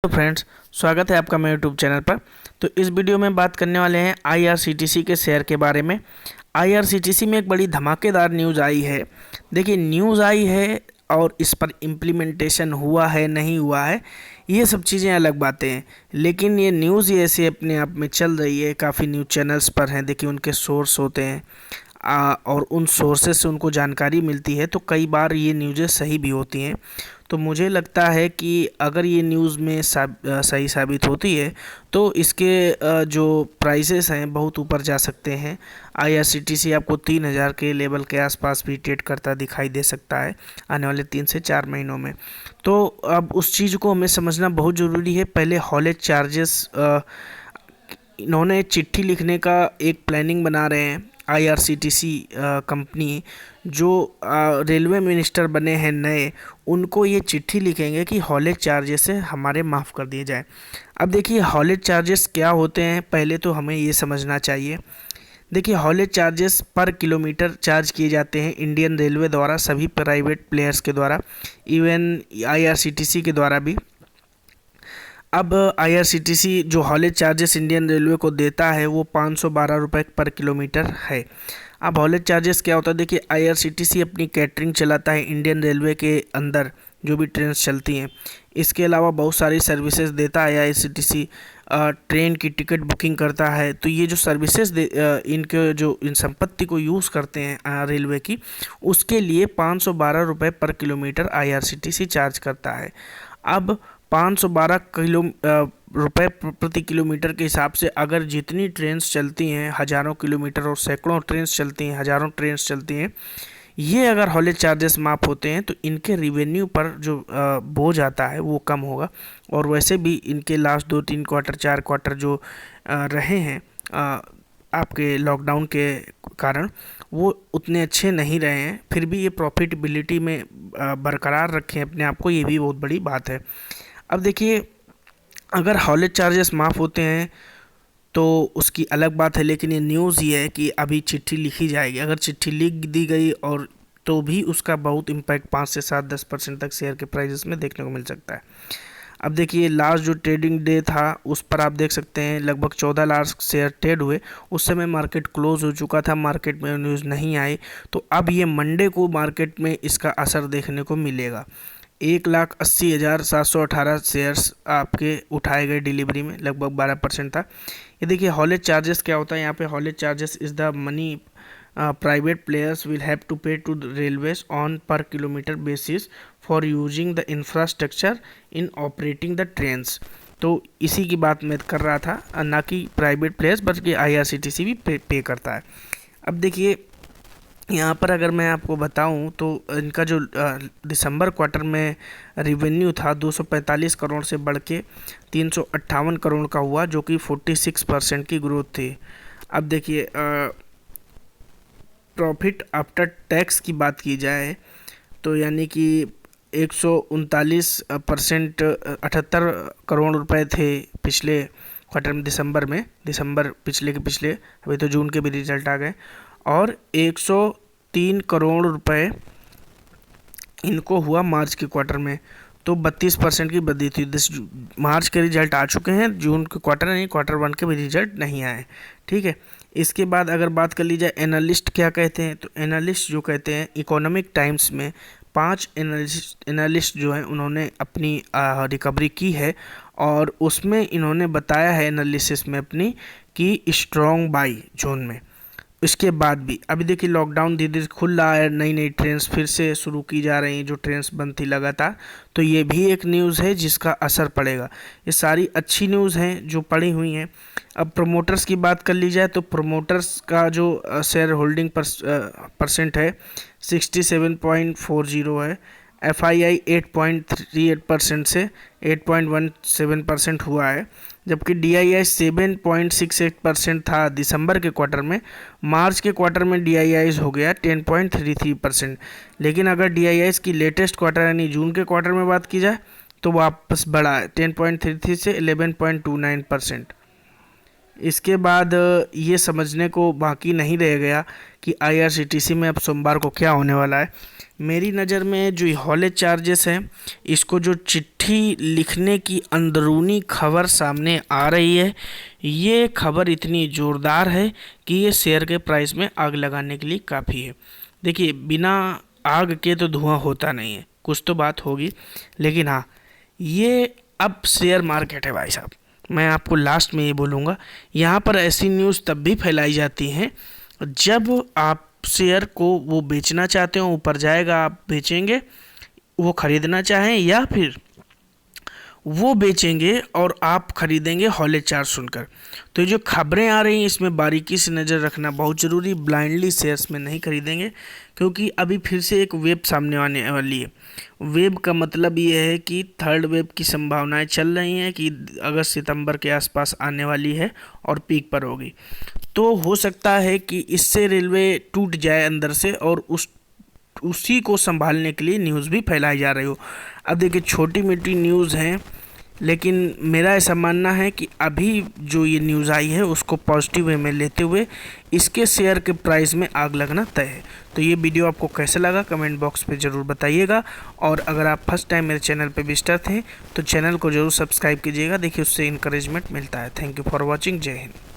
तो फ्रेंड्स, स्वागत है आपका मेरे यूट्यूब चैनल पर। तो इस वीडियो में बात करने वाले हैं आईआरसीटीसी के शेयर के बारे में। आईआरसीटीसी में एक बड़ी धमाकेदार न्यूज़ आई है। देखिए, न्यूज़ आई है और इस पर इम्प्लीमेंटेशन हुआ है नहीं हुआ है, ये सब चीज़ें अलग बातें हैं। लेकिन ये न्यूज़ ये ऐसे अपने आप में चल रही है, काफ़ी न्यूज़ चैनल्स पर हैं। देखिए, उनके सोर्स होते हैं और उन सोर्सेज से उनको जानकारी मिलती है, तो कई बार ये न्यूज़ें सही भी होती हैं। तो मुझे लगता है कि अगर ये न्यूज़ में सही साबित होती है तो इसके जो प्राइसेस हैं बहुत ऊपर जा सकते हैं। आईआरसीटीसी आपको 3000 के लेवल के आसपास भी ट्रेड करता दिखाई दे सकता है आने वाले 3 से 4 महीनों में। तो अब उस चीज़ को हमें समझना बहुत ज़रूरी है। पहले हॉलेज चार्जेस, इन्होंने चिट्ठी लिखने का एक प्लानिंग बना रहे हैं। आईआरसीटीसी कंपनी जो रेलवे मिनिस्टर बने हैं नए, उनको ये चिट्ठी लिखेंगे कि हॉलेज चार्जेस से हमारे माफ़ कर दिए जाए। अब देखिए, हॉलेज चार्जेस क्या होते हैं पहले तो हमें ये समझना चाहिए। देखिए, हॉलेज चार्जेस पर किलोमीटर चार्ज किए जाते हैं इंडियन रेलवे द्वारा, सभी प्राइवेट प्लेयर्स के द्वारा, इवन आईआरसीटीसी के द्वारा भी। अब आईआरसीटीसी जो हॉलेज चार्जेस इंडियन रेलवे को देता है वो 512 रुपये पर किलोमीटर है। अब हॉलेज चार्जेस क्या होता है? देखिए, आईआरसीटीसी अपनी कैटरिंग चलाता है इंडियन रेलवे के अंदर जो भी ट्रेन चलती हैं। इसके अलावा बहुत सारी सर्विसेज देता है आईआरसीटीसी। ट्रेन की टिकट बुकिंग करता है। तो ये जो सर्विसेज इनके जो इन संपत्ति को यूज़ करते हैं रेलवे की, उसके लिए 512 रुपये पर किलोमीटर आईआरसीटीसी चार्ज करता है। अब 512 रुपये प्रति किलोमीटर के हिसाब से अगर जितनी ट्रेन्स चलती हैं, हज़ारों किलोमीटर और सैकड़ों ट्रेन्स चलती हैं, हज़ारों ट्रेन्स चलती हैं, ये अगर हॉलेज चार्जेस माफ़ होते हैं तो इनके रिवेन्यू पर जो बोझ आता है वो कम होगा। और वैसे भी इनके लास्ट 2-3 क्वार्टर 4 क्वार्टर जो रहे हैं आपके लॉकडाउन के कारण, वो उतने अच्छे नहीं रहे हैं। फिर भी ये प्रॉफिटेबिलिटी में बरकरार रखें अपने आप को, ये भी बहुत बड़ी बात है। अब देखिए, अगर हॉलेज चार्जेस माफ़ होते हैं तो उसकी अलग बात है, लेकिन ये न्यूज़ ये है कि अभी चिट्ठी लिखी जाएगी। अगर चिट्ठी लिख दी गई और तो भी उसका बहुत इम्पैक्ट 5 से 7-10% तक शेयर के प्राइसेस में देखने को मिल सकता है। अब देखिए, लास्ट जो ट्रेडिंग डे था उस पर आप देख सकते हैं लगभग 14 लाख शेयर ट्रेड हुए। उस समय मार्केट क्लोज हो चुका था, मार्केट में न्यूज़ नहीं आई। तो अब ये मंडे को मार्केट में इसका असर देखने को मिलेगा। 1,80,718 शेयर्स आपके उठाए गए डिलीवरी में, लगभग 12% था। ये देखिए, हॉलेज चार्जेस क्या होता है यहाँ पे। Haulage charges is the money private players will have to pay to railways on per kilometre basis for using the infrastructure in operating the trains. तो इसी की बात मैं कर रहा था, ना कि प्राइवेट प्लेयर्स बल्कि आईआरसीटीसी भी पे करता है। अब देखिए, यहाँ पर अगर मैं आपको बताऊं तो इनका जो दिसंबर क्वार्टर में रिवेन्यू था 245 करोड़ से बढ़ के 358 करोड़ का हुआ, जो कि 46% की ग्रोथ थी। अब देखिए, प्रॉफिट आफ्टर टैक्स की बात की जाए तो यानी कि 139% 78 करोड़ रुपए थे पिछले क्वार्टर में, दिसंबर पिछले के पिछले। अभी तो जून के भी रिजल्ट आ गए। और 103 करोड़ रुपए इनको हुआ मार्च के क्वार्टर में। तो 32% की वृद्धि थी। मार्च के रिजल्ट आ चुके हैं, जून के क्वार्टर नहीं, क्वार्टर 1 के भी रिजल्ट नहीं आए। ठीक है। इसके बाद अगर बात कर ली जाए एनालिस्ट क्या कहते हैं, तो एनालिस्ट जो कहते हैं, इकोनॉमिक टाइम्स में 5 एनालिस्ट जो हैं उन्होंने अपनी रिकवरी की है और उसमें इन्होंने बताया है एनालिसिस में अपनी कि स्ट्रॉन्ग बाई जोन में। इसके बाद भी अभी देखिए, लॉकडाउन धीरे धीरे खुल रहा है, नई नई ट्रेन्स फिर से शुरू की जा रही हैं जो ट्रेन्स बंद थी लगातार। तो ये भी एक न्यूज़ है जिसका असर पड़ेगा। ये सारी अच्छी न्यूज़ हैं जो पड़ी हुई हैं। अब प्रमोटर्स की बात कर ली जाए तो प्रमोटर्स का जो शेयर होल्डिंग परसेंट है 67.40 है। FII 8.38% से 8.17% हुआ है, जबकि DII 7.68% था दिसंबर के क्वार्टर में। मार्च के क्वार्टर में DII हो गया 10.33%। लेकिन अगर DII की लेटेस्ट क्वार्टर यानी जून के क्वार्टर में बात की जाए तो वापस बढ़ा है 10.33 से 11.29%। इसके बाद ये समझने को बाकी नहीं रह गया कि आईआरसीटीसी में अब सोमवार को क्या होने वाला है। मेरी नज़र में जो हॉलेज चार्जेस हैं, इसको जो चिट्ठी लिखने की अंदरूनी खबर सामने आ रही है, ये खबर इतनी ज़ोरदार है कि ये शेयर के प्राइस में आग लगाने के लिए काफ़ी है। देखिए, बिना आग के तो धुआं होता नहीं है, कुछ तो बात होगी। लेकिन हाँ, ये अब शेयर मार्केट है भाई साहब। मैं आपको लास्ट में ये बोलूँगा, यहाँ पर ऐसी न्यूज़ तब भी फैलाई जाती हैं जब आप शेयर को वो बेचना चाहते हो, ऊपर जाएगा आप बेचेंगे, वो खरीदना चाहें, या फिर वो बेचेंगे और आप खरीदेंगे हॉलेज चार्ज सुनकर। तो ये जो खबरें आ रही हैं, इसमें बारीकी से नज़र रखना बहुत ज़रूरी। ब्लाइंडली शेयर्स में नहीं खरीदेंगे, क्योंकि अभी फिर से एक वेव सामने आने वाली है। वेव का मतलब ये है कि थर्ड वेव की संभावनाएं चल रही हैं कि अगस्त सितंबर के आसपास आने वाली है और पीक पर होगी। तो हो सकता है कि इससे रेलवे टूट जाए अंदर से, और उसी को संभालने के लिए न्यूज़ भी फैलाई जा रही हो। अब देखिए, छोटी मोटी न्यूज़ हैं, लेकिन मेरा ऐसा मानना है कि अभी जो ये न्यूज़ आई है उसको पॉजिटिव वे में लेते हुए इसके शेयर के प्राइस में आग लगना तय है। तो ये वीडियो आपको कैसा लगा कमेंट बॉक्स पे ज़रूर बताइएगा, और अगर आप फर्स्ट टाइम मेरे चैनल पे विजिटर थे तो चैनल को ज़रूर सब्सक्राइब कीजिएगा। देखिए, उससे इंकरेजमेंट मिलता है। Thank you for watching. जय हिंद।